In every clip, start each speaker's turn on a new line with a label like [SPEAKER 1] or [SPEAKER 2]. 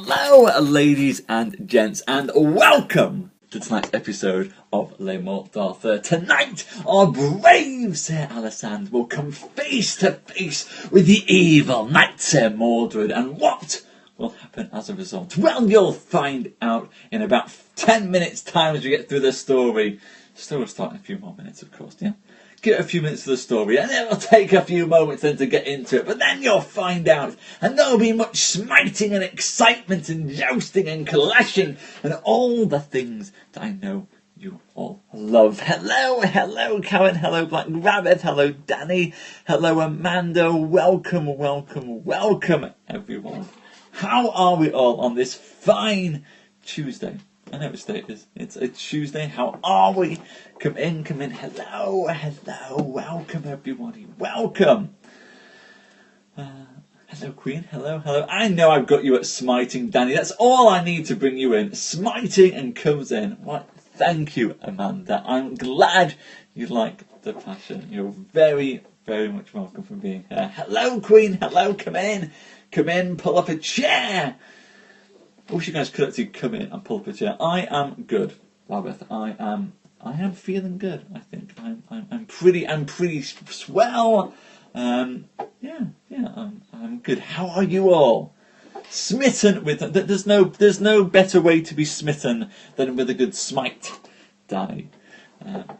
[SPEAKER 1] Hello, ladies and gents, and welcome to tonight's episode of Les Morte d'Arthur. Tonight, our brave Sir Alisander will come face to face with the evil knight Sir Mordred, and what will happen as a result? Well, you'll find out in about 10 minutes' time as we get through the story. The story will start in a few more minutes, of course, yeah? Give it a few minutes to the story, and it'll take a few moments then to get into it, but then you'll find out, and there'll be much smiting and excitement and jousting and clashing and all the things that I know you all love. Hello Karen, hello Black Rabbit, hello Danny, hello Amanda, welcome everyone. How are we all on this fine Tuesday? I know which day it is. It's a Tuesday. How are we? Come in. Hello. Welcome, everybody. Welcome. Hello, Queen. Hello. I know I've got you at smiting, Danny. That's all I need to bring you in. Smiting and comes in. What? Thank you, Amanda. I'm glad you like the passion. You're very, very much welcome for being here. Hello, Queen. Hello. Come in. Pull up a chair. I wish you guys could actually come in and pull up a chair. I am good, Rabbit. I am feeling good. I think I'm pretty swell. I'm good. How are you all? Smitten with. There's no better way to be smitten than with a good smite, Danny.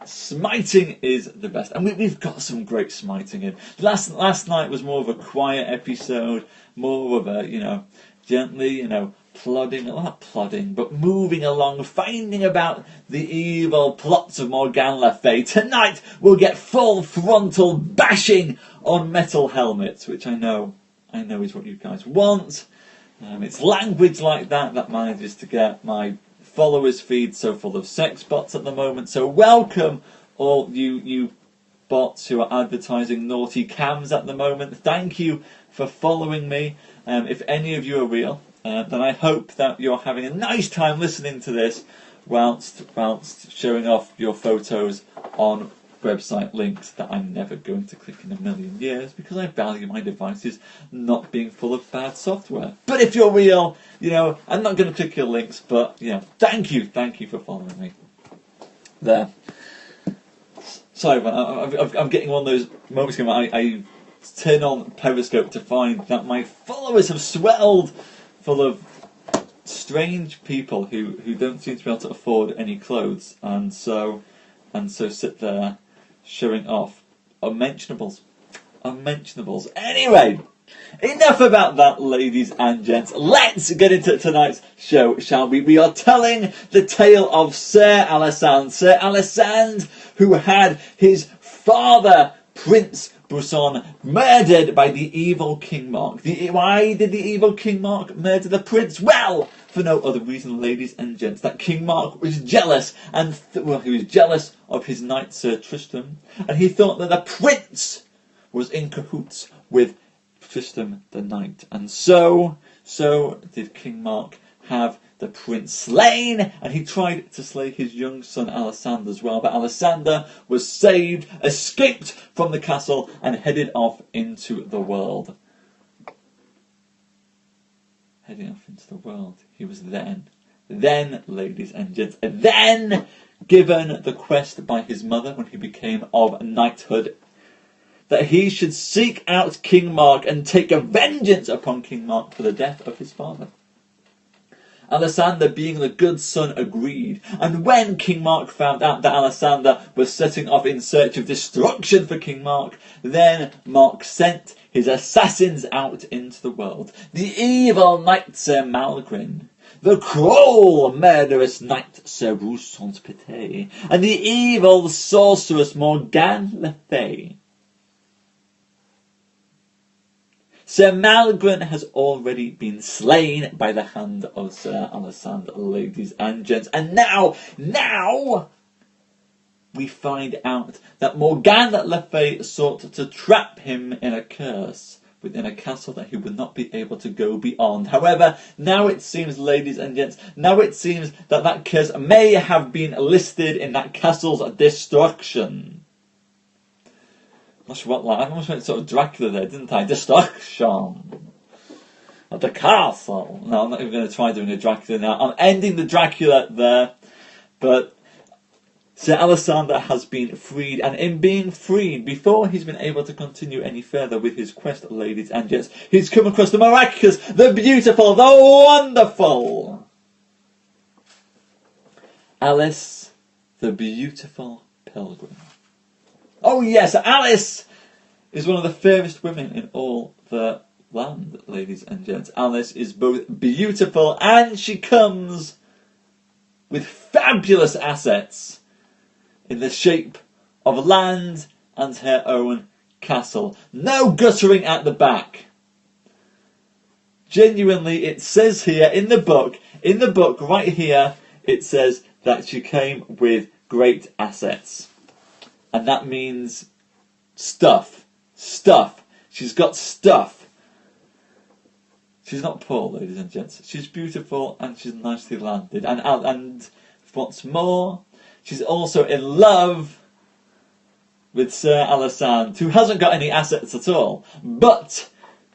[SPEAKER 1] Smiting is the best, and we've got some great smiting in. Last night was more of a quiet episode, more of a gently not plodding, but moving along, finding about the evil plots of Morgan Le Fay. Tonight we'll get full frontal bashing on metal helmets, which I know is what you guys want. It's language like that manages to get my followers feed so full of sex bots at the moment. So welcome all you bots who are advertising naughty cams at the moment. Thank you for following me. If any of you are real, then I hope that you're having a nice time listening to this whilst showing off your photos on website links that I'm never going to click in a million years because I value my devices not being full of bad software. But if you're real, I'm not going to click your links, but thank you for following me. There. Sorry, man, I'm getting one of those moments where I turn on Periscope to find that my followers have swelled full of strange people who don't seem to be able to afford any clothes, and so sit there showing off unmentionables. Anyway, enough about that, ladies and gents. Let's get into tonight's show, shall we? We are telling the tale of Sir Alisander, who had his father, Prince Brisson, murdered by the evil King Mark. Why did the evil King Mark murder the prince? Well, for no other reason, ladies and gents, that King Mark was jealous, and he was jealous of his knight Sir Tristram, and he thought that the prince was in cahoots with Tristram the knight, and so did King Mark have the prince slain, and he tried to slay his young son Alisander as well, but Alisander was saved, escaped from the castle, and headed off into the world. He was then, ladies and gents, given the quest by his mother when he became of knighthood, that he should seek out King Mark and take a vengeance upon King Mark for the death of his father. Alisander, being the good son, agreed, and when King Mark found out that Alisander was setting off in search of destruction for King Mark, then Mark sent his assassins out into the world. The evil knight Sir Malgrin, the cruel murderous knight Sir Roussaint-Pité, and the evil sorceress Morgan Le Fay. Sir Malgrin has already been slain by the hand of Sir Alisander, ladies and gents. And now we find out that Morgan Le Fay sought to trap him in a curse within a castle that he would not be able to go beyond. However, now it seems, ladies and gents, that curse may have been listed in that castle's destruction. I almost went sort of Dracula there, didn't I? Destruction. at the castle. No, I'm not even going to try doing a Dracula now. I'm ending the Dracula there. But Sir Alisander has been freed, and in being freed, before he's been able to continue any further with his quest, ladies and gents, he's come across the miraculous, the beautiful, the wonderful Alice, the beautiful pilgrim. Oh yes, Alice is one of the fairest women in all the land, ladies and gents. Alice is both beautiful and she comes with fabulous assets in the shape of land and her own castle. No guttering at the back. Genuinely, it says here in the book right here, it says that she came with great assets. And that means stuff. Stuff. She's got stuff. She's not poor, ladies and gents. She's beautiful and she's nicely landed. And what's more, she's also in love with Sir Alisander, who hasn't got any assets at all, but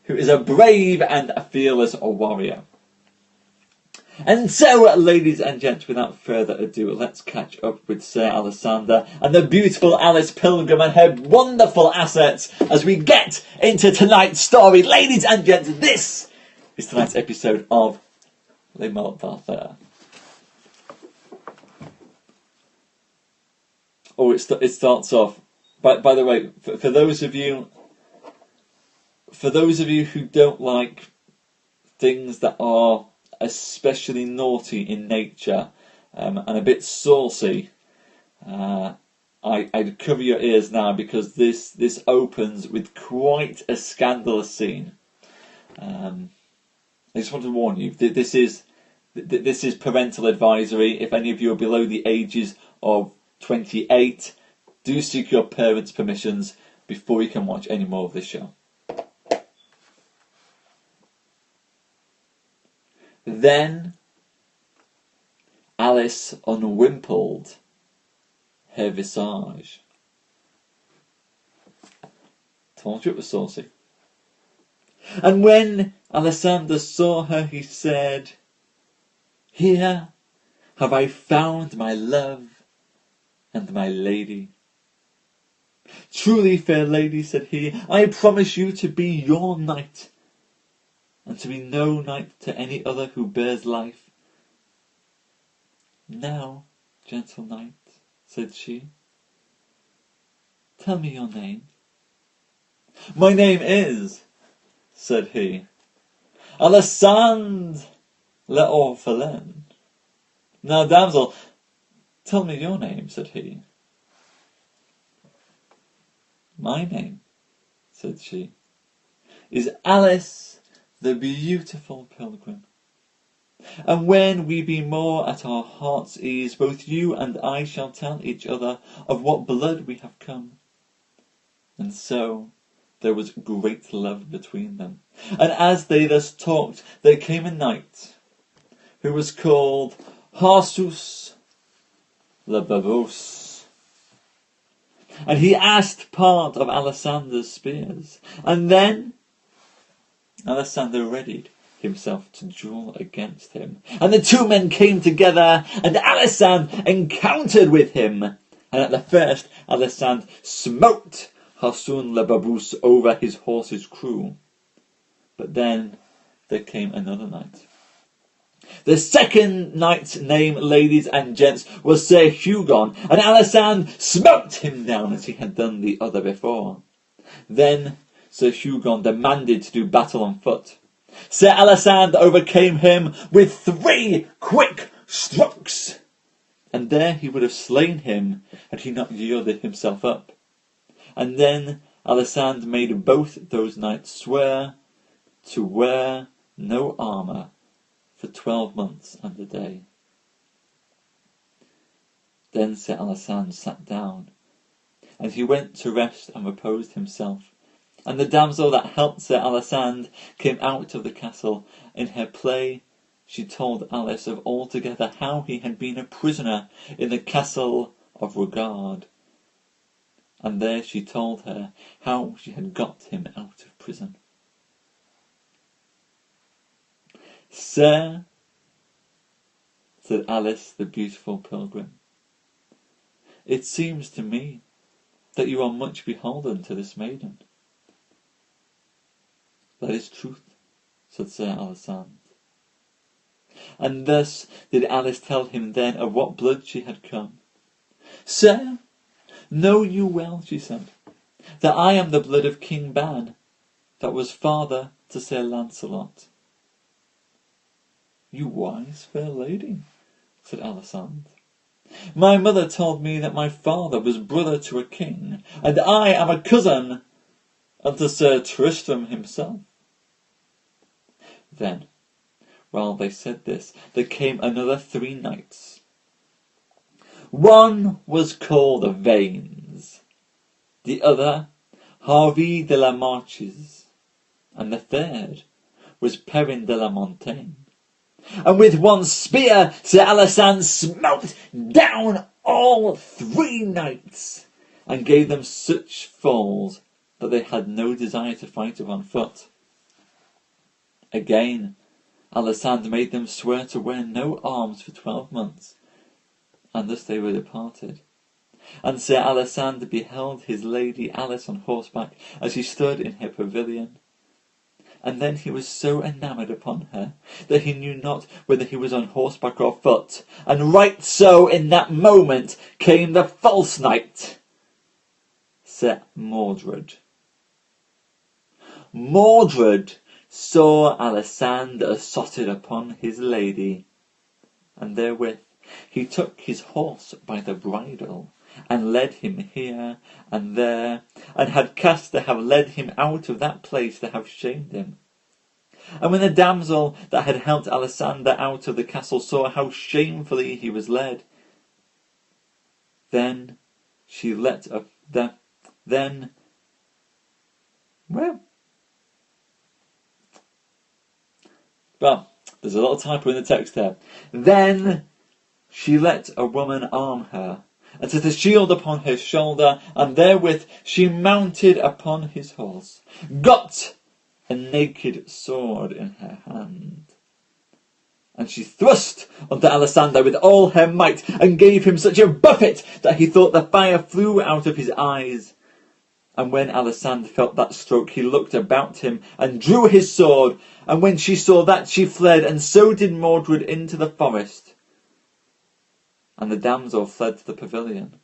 [SPEAKER 1] who is a brave and a fearless warrior. And so, ladies and gents, without further ado, let's catch up with Sir Alisander and the beautiful Alice Pilgrim and her wonderful assets as we get into tonight's story. Ladies and gents, this is tonight's episode of Les Morte. Oh, it starts off. By the way, for those of you who don't like things that are especially naughty in nature and a bit saucy, I'd cover your ears now because this opens with quite a scandalous scene. I just want to warn you, this is parental advisory. If any of you are below the ages of 28, do seek your parents' permissions before you can watch any more of this show. Then Alice unwimpled her visage. Told you it was saucy. And when Alisander saw her, he said, "Here have I found my love and my lady. Truly, fair lady," said he, "I promise you to be your knight, and to be no knight to any other who bears life. Now, gentle knight," said she, "tell me your name." "My name is," said he, "Alisander l'Orphelin." "Now, damsel, tell me your name," said he. "My name," said she, "is Alice, the beautiful pilgrim. And when we be more at our heart's ease, both you and I shall tell each other of what blood we have come." And so there was great love between them. And as they thus talked, there came a knight who was called Jesus le Babos. And he asked part of Alisander's spears. And then Alisander readied himself to duel against him. And the two men came together, and Alisander encountered with him. And at the first, Alisander smote Hassun le Babus over his horse's crew. But then there came another knight. The second knight's name, ladies and gents, was Sir Hugon, and Alisander smote him down as he had done the other before. Then Sir Hugon demanded to do battle on foot. Sir Alisander overcame him with 3 quick strokes, and there he would have slain him had he not yielded himself up. And then Alisander made both those knights swear to wear no armour for 12 months and a day. Then Sir Alisander sat down, and he went to rest and reposed himself. And the damsel that helped Sir Alisander came out of the castle. In her play she told Alice of altogether how he had been a prisoner in the castle of Regard. And there she told her how she had got him out of prison. "Sir," said Alice, the beautiful pilgrim, "it seems to me that you are much beholden to this maiden." "That is truth," said Sir Alisander. And thus did Alice tell him then of what blood she had come. "Sir, know you well," she said, "that I am the blood of King Ban, that was father to Sir Lancelot." "You wise fair lady," said Alisander. "My mother told me that my father was brother to a king, and I am a cousin unto Sir Tristram himself." Then, while they said this, there came another 3 knights. One was called Vaines, the other Harvey de la Marches, and the third was Perrin de la Montagne. And with one spear Sir Alisander smote down all 3 knights, and gave them such falls that they had no desire to fight on foot. Again Alisander made them swear to wear no arms for 12 months, and thus they were departed. And Sir Alisander beheld his lady Alice on horseback as she stood in her pavilion. And then he was so enamoured upon her that he knew not whether he was on horseback or foot. And right so in that moment came the false knight, Sir Mordred. Mordred saw Alisander assotted upon his lady, and therewith he took his horse by the bridle, and led him here and there, and had cast to have led him out of that place to have shamed him. And when the damsel that had helped Alisander out of the castle saw how shamefully he was led, then she let up well, there's a little typo in the text there. Then she let a woman arm her, and set a shield upon her shoulder, and therewith she mounted upon his horse, got a naked sword in her hand. And she thrust unto Alisander with all her might, and gave him such a buffet that he thought the fire flew out of his eyes. And when Alisander felt that stroke, he looked about him, and drew his sword. And when she saw that, she fled, and so did Mordred into the forest. And the damsel fled to the pavilion.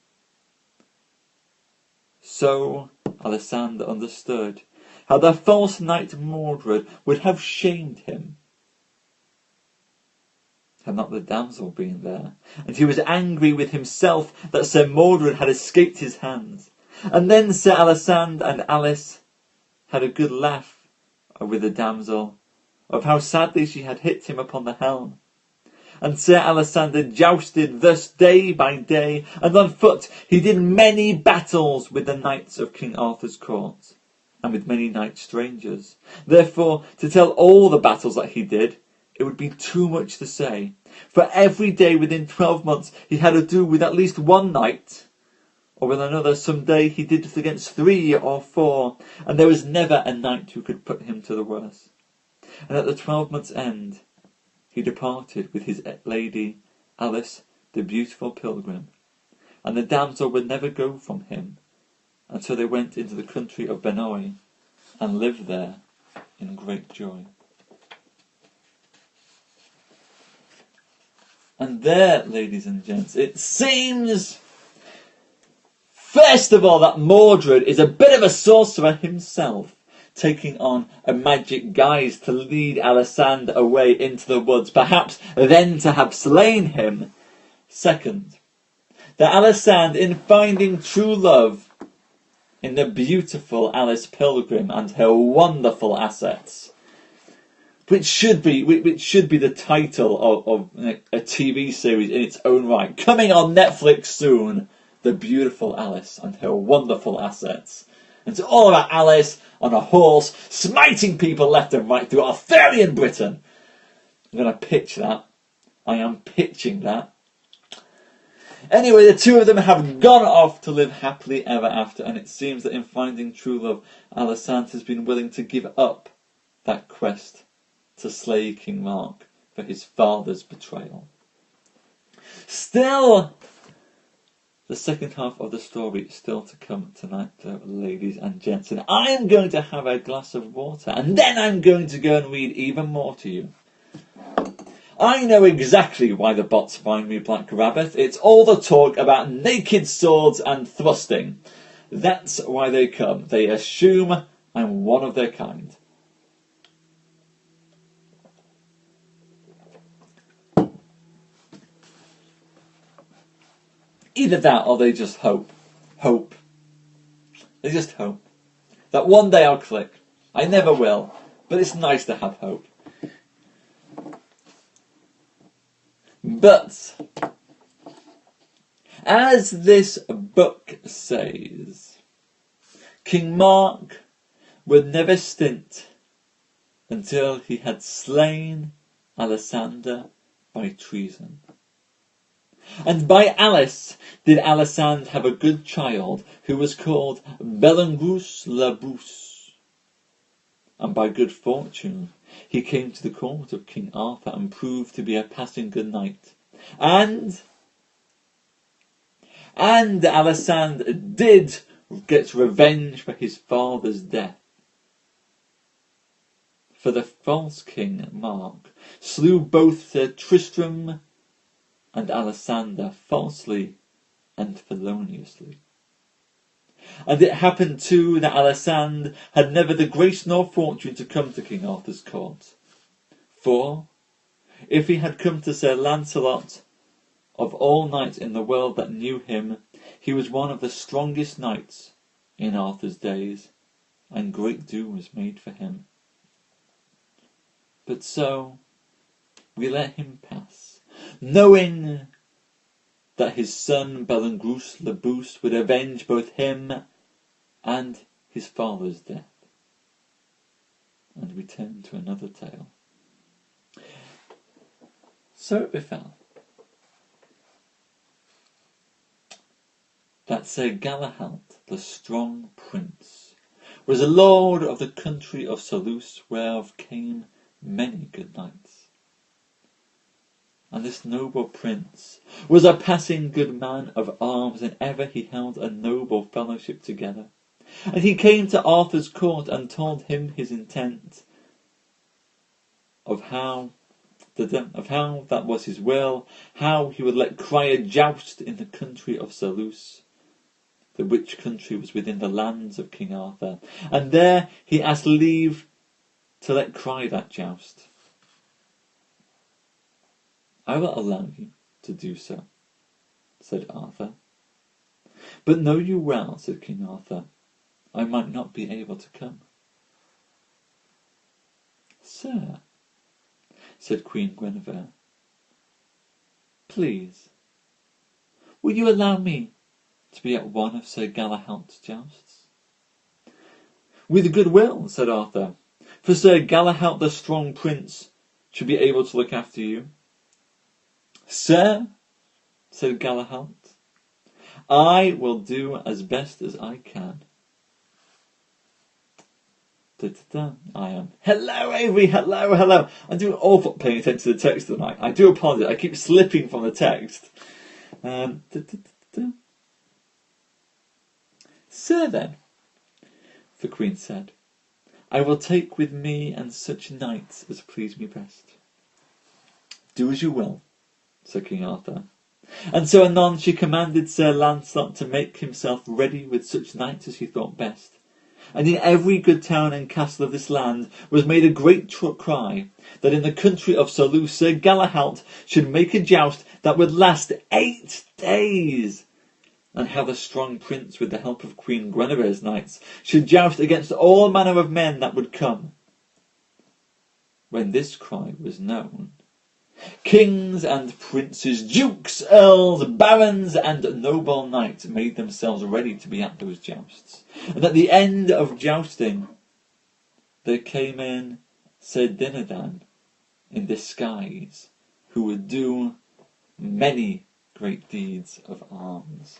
[SPEAKER 1] So Alisander understood how the false knight Mordred would have shamed him, had not the damsel been there. And he was angry with himself that Sir Mordred had escaped his hands. And then Sir Alisander and Alice had a good laugh with the damsel, of how sadly she had hit him upon the helm. And Sir Alisander jousted thus day by day, and on foot he did many battles with the knights of King Arthur's court, and with many knight strangers. Therefore, to tell all the battles that he did, it would be too much to say. For every day within 12 months he had to do with at least 1 knight, or with another. Some day he did it against 3 or 4, and there was never a knight who could put him to the worse. And at the 12 months' end he departed with his lady Alice, the beautiful pilgrim, and the damsel would never go from him until they went into the country of Benoy, and lived there in great joy. And there, ladies and gents, it seems, first of all, that Mordred is a bit of a sorcerer himself, taking on a magic guise to lead Alisander away into the woods, perhaps then to have slain him. Second, that Alisander, in finding true love in the beautiful Alice Pilgrim and her wonderful assets, which should be the title of a TV series in its own right, coming on Netflix soon, The Beautiful Alice and Her Wonderful Assets. And it's all about Alice on a horse, smiting people left and right through Arthurian Britain. I'm going to pitch that. I am pitching that. Anyway, the two of them have gone off to live happily ever after, and it seems that in finding true love, Alisander has been willing to give up that quest to slay King Mark for his father's betrayal. Still, the second half of the story is still to come tonight, though, ladies and gents. And I am going to have a glass of water, and then I'm going to go and read even more to you. I know exactly why the bots find me Black Rabbit. It's all the talk about naked swords and thrusting. That's why they come. They assume I'm one of their kind. Either that or they just hope. Hope. They just hope. That one day I'll click. I never will. But it's nice to have hope. But, as this book says, King Mark would never stint until he had slain Alisander by treason. And by Alice did Alisander have a good child who was called Belengrus la Bousse. And by good fortune he came to the court of King Arthur and proved to be a passing good knight. And Alisander did get revenge for his father's death. For the false King Mark slew both Sir Tristram and Alisander falsely and feloniously. And it happened too that Alisander had never the grace nor fortune to come to King Arthur's court. For, if he had come to Sir Lancelot, of all knights in the world that knew him, he was one of the strongest knights in Arthur's days, and great due was made for him. But so we let him pass, knowing that his son Belengrus la Bousse would avenge both him and his father's death. And we turn to another tale. So it befell that Sir Galahad, the strong prince, was a lord of the country of Selous, whereof came many good knights. And this noble prince was a passing good man of arms, and ever he held a noble fellowship together. And he came to Arthur's court and told him his intent of how that was his will, how he would let cry a joust in the country of Selous, the which country was within the lands of King Arthur. And there he asked leave to let cry that joust. I will allow you to do so, said Arthur. But know you well, said King Arthur, I might not be able to come. Sir, said Queen Guinevere, please, will you allow me to be at one of Sir Galahad's jousts? With good will, said Arthur, for Sir Galahad the strong prince should be able to look after you. Sir, said Galahad, I will do as best as I can. I am. Hello, Avery. Hello. I'm doing awful paying attention to the text tonight. I do apologise. I keep slipping from the text. Sir, then, the Queen said, I will take with me and such knights as please me best. Do as you will, said King Arthur. And so anon she commanded Sir Lancelot to make himself ready with such knights as he thought best. And in every good town and castle of this land was made a great cry that in the country of Selous Sir Galahad should make a joust that would last 8 days, and how the strong prince, with the help of Queen Guinevere's knights, should joust against all manner of men that would come. When this cry was known, kings and princes, dukes, earls, barons, and noble knights made themselves ready to be at those jousts. And at the end of jousting, there came in Sir Dinadan in disguise, who would do many great deeds of arms.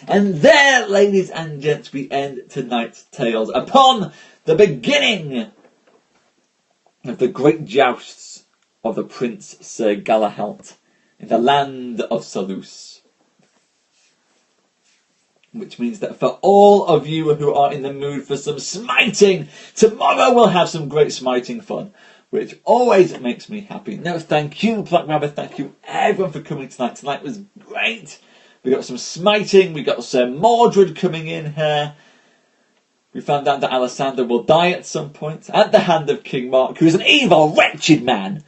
[SPEAKER 1] And there, ladies and gents, we end tonight's tales upon the beginning of the great jousts of the Prince Sir Galahalt in the land of Salus. Which means that for all of you who are in the mood for some smiting, tomorrow we'll have some great smiting fun, which always makes me happy. No, thank you, Black Rabbit. Thank you, everyone, for coming tonight. Tonight was great. We got some smiting. We got Sir Mordred coming in here. We found out that Alisander will die at some point at the hand of King Mark, who is an evil, wretched man.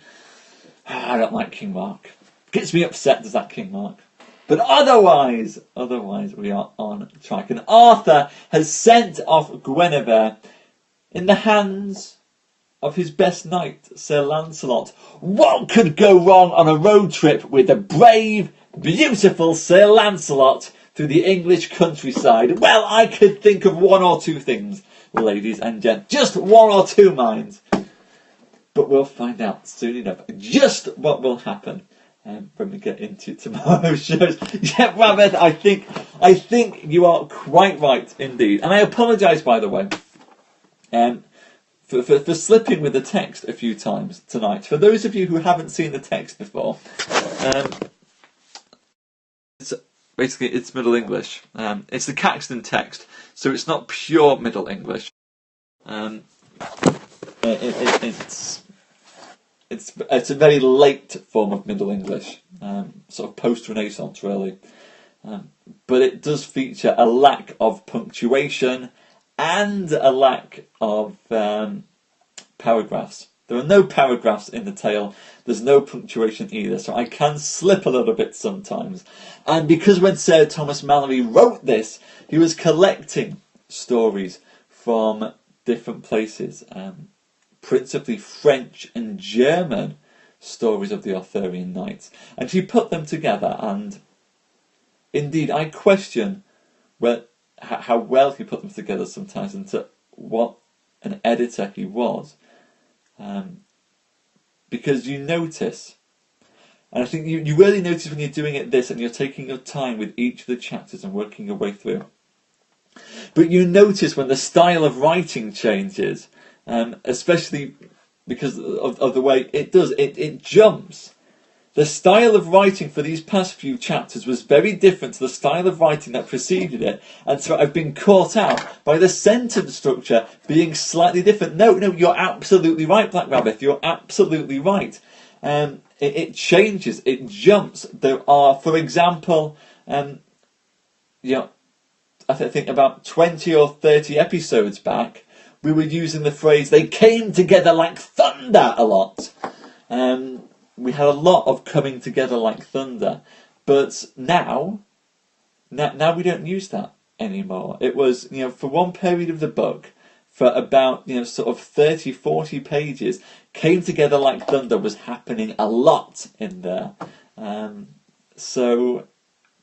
[SPEAKER 1] I don't like King Mark. Gets me upset, does that King Mark? But otherwise we are on track. And Arthur has sent off Guinevere in the hands of his best knight, Sir Lancelot. What could go wrong on a road trip with the brave, beautiful Sir Lancelot through the English countryside? Well, I could think of one or two things, ladies and gents. Just one or two, mind. But we'll find out soon enough just what will happen when we get into tomorrow's shows. Yeah, Rabbit, I think you are quite right indeed. And I apologise, by the way, for slipping with the text a few times tonight. For those of you who haven't seen the text before, it's Middle English. It's the Caxton text, so it's not pure Middle English. It's a very late form of Middle English, sort of post-Renaissance, really. But it does feature a lack of punctuation and a lack of paragraphs. There are no paragraphs in the tale. There's no punctuation either, so I can slip a little bit sometimes. And because when Sir Thomas Malory wrote this, he was collecting stories from different places, principally French and German stories of the Arthurian Knights. And he put them together, and indeed I question how well he put them together sometimes, and to what an editor he was. Because you notice, and I think you really notice when you're doing it this and you're taking your time with each of the chapters and working your way through. But you notice when the style of writing changes, especially because of the way it does, it jumps. The style of writing for these past few chapters was very different to the style of writing that preceded it, and so I've been caught out by the sentence structure being slightly different. No, you're absolutely right, Black Rabbit. You're absolutely right. It changes. It jumps. There are, for example, I think about 20 or 30 episodes back, we were using the phrase "they came together like thunder" a lot. We had a lot of coming together like thunder, but now we don't use that anymore. It was, for one period of the book, for about, sort of 30, 40 pages, came together like thunder was happening a lot in there. So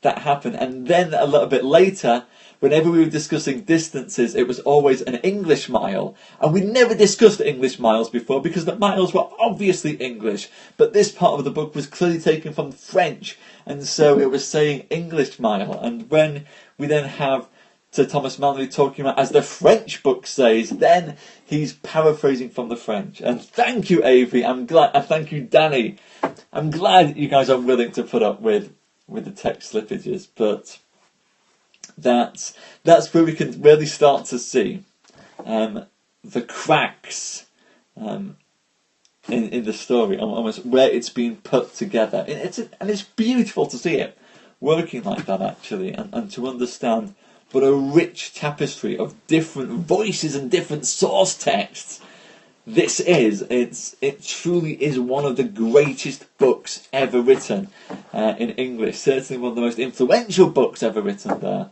[SPEAKER 1] that happened. And then a little bit later, whenever we were discussing distances, it was always an English mile. And we never discussed English miles before because the miles were obviously English. But this part of the book was clearly taken from French. And so it was saying English mile. And when we then have Sir Thomas Malory talking about, as the French book says, then he's paraphrasing from the French. And thank you, Avery. I'm glad. And thank you, Danny. I'm glad you guys are willing to put up with the text slippages. But that's where we can really start to see the cracks in the story, almost where it's been put together. And it's beautiful to see it working like that, actually, and to understand what a rich tapestry of different voices and different source texts this is. It truly is one of the greatest books ever written in English. Certainly one of the most influential books ever written there.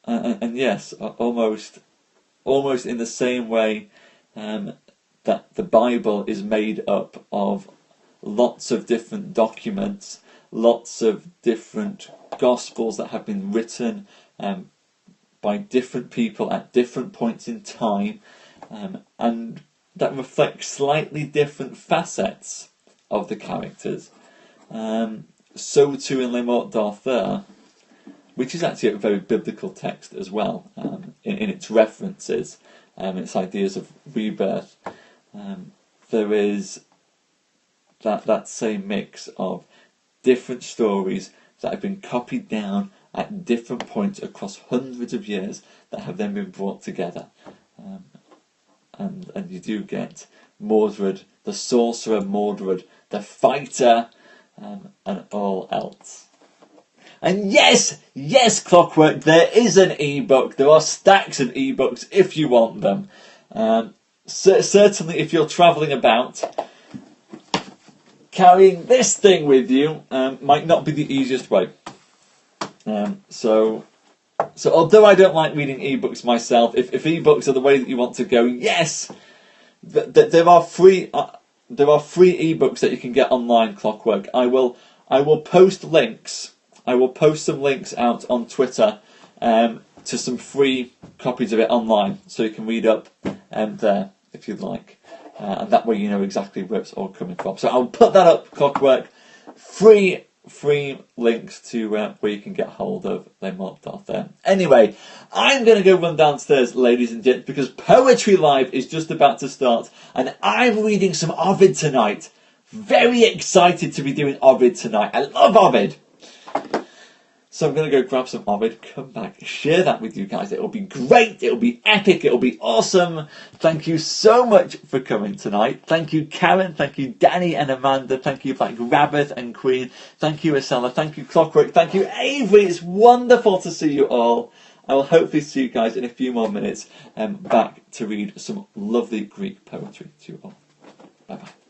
[SPEAKER 1] And yes, almost in the same way that the Bible is made up of lots of different documents, lots of different Gospels that have been written by different people at different points in time, and that reflect slightly different facets of the characters. So too in Les Morte d'Arthur, which is actually a very biblical text as well in its references. its ideas of rebirth, there is that same mix of different stories that have been copied down at different points across hundreds of years that have then been brought together. And you do get Mordred, the sorcerer Mordred, the fighter, and all else. And yes, Clockwork, there is an ebook. There are stacks of ebooks if you want them. Certainly if you're travelling about, carrying this thing with you might not be the easiest way. So although I don't like reading ebooks myself, if ebooks are the way that you want to go, yes, there are free ebooks that you can get online. Clockwork. I will post links. I will post some links out on Twitter to some free copies of it online, so you can read up there if you'd like, and that way you know exactly where it's all coming from. So I'll put that up, Clockwork. Free links to where you can get hold of Les Morte d'Arthur. Anyway, I'm going to go run downstairs, ladies and gents, because Poetry Live is just about to start, and I'm reading some Ovid tonight. Very excited to be doing Ovid tonight. I love Ovid. So I'm going to go grab some Ovid, come back, share that with you guys. It'll be great, it'll be epic, it'll be awesome. Thank you so much for coming tonight. Thank you, Karen, thank you, Danny and Amanda, thank you, Black Rabbit and Queen, thank you, Isella, thank you, Clockwork, thank you, Avery. It's wonderful to see you all. I will hopefully see you guys in a few more minutes back to read some lovely Greek poetry to you all. Bye-bye.